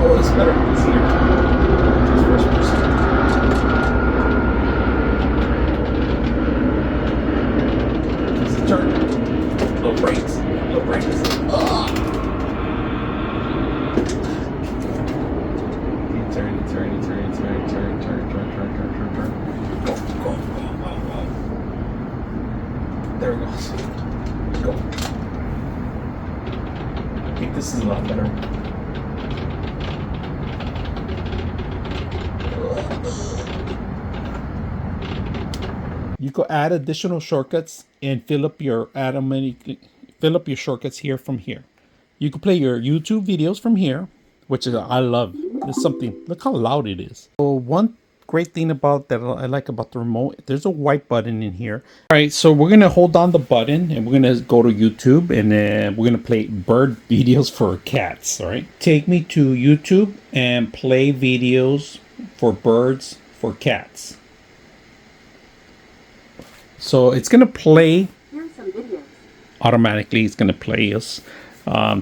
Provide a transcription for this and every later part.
Oh, it's better. It's here. It's first person. It's the turn. Little brakes. Little brakes. Turn. Go. There it goes. Go. I think this is a lot better. You could add additional shortcuts and fill up your shortcuts here from here. You could play your YouTube videos from here, which is I love. There's something. Look how loud it is. So one great thing about that I like about the remote, there's a white button in here. All right, so we're gonna hold down the button and we're gonna go to YouTube and then we're gonna play bird videos for cats. All right, take me to YouTube and play videos for birds for cats. So it's gonna play automatically. It's gonna play us,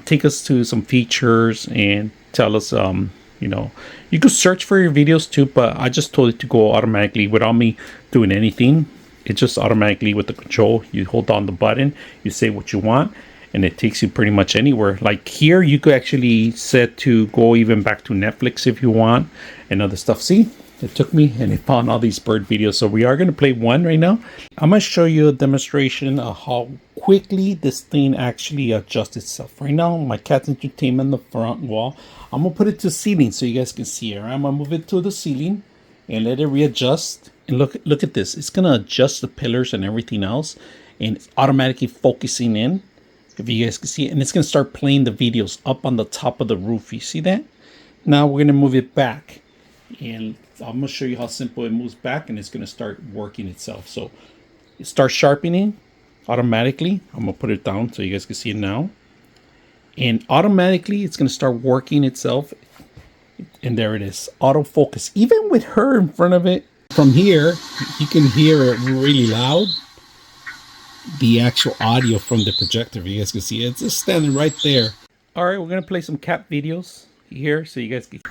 take us to some features and tell us, you know, you could search for your videos too, but I just told it to go automatically without me doing anything. It just automatically with the control. You hold down the button, you say what you want, and it takes you pretty much anywhere. Like here, you could actually set to go even back to Netflix if you want and other stuff. See? It took me and it found all these bird videos. So we are going to play one right now. I'm going to show you a demonstration of how quickly this thing actually adjusts itself. Right now, my cat's entertainment on the front wall. I'm going to put it to ceiling so you guys can see it. I'm going to move it to the ceiling and let it readjust. And look at this. It's going to adjust the pillars and everything else. And it's automatically focusing in. If you guys can see it. And it's going to start playing the videos up on the top of the roof. You see that? Now we're going to move it back. And I'm going to show you how simple it moves back and it's going to start working itself. So it starts sharpening automatically. I'm going to put it down so you guys can see it now. And automatically it's going to start working itself. And there it is. Autofocus. Even with her in front of it. From here, you can hear it really loud. The actual audio from the projector. If you guys can see it. It's just standing right there. All right, we're going to play some cat videos here so you guys can...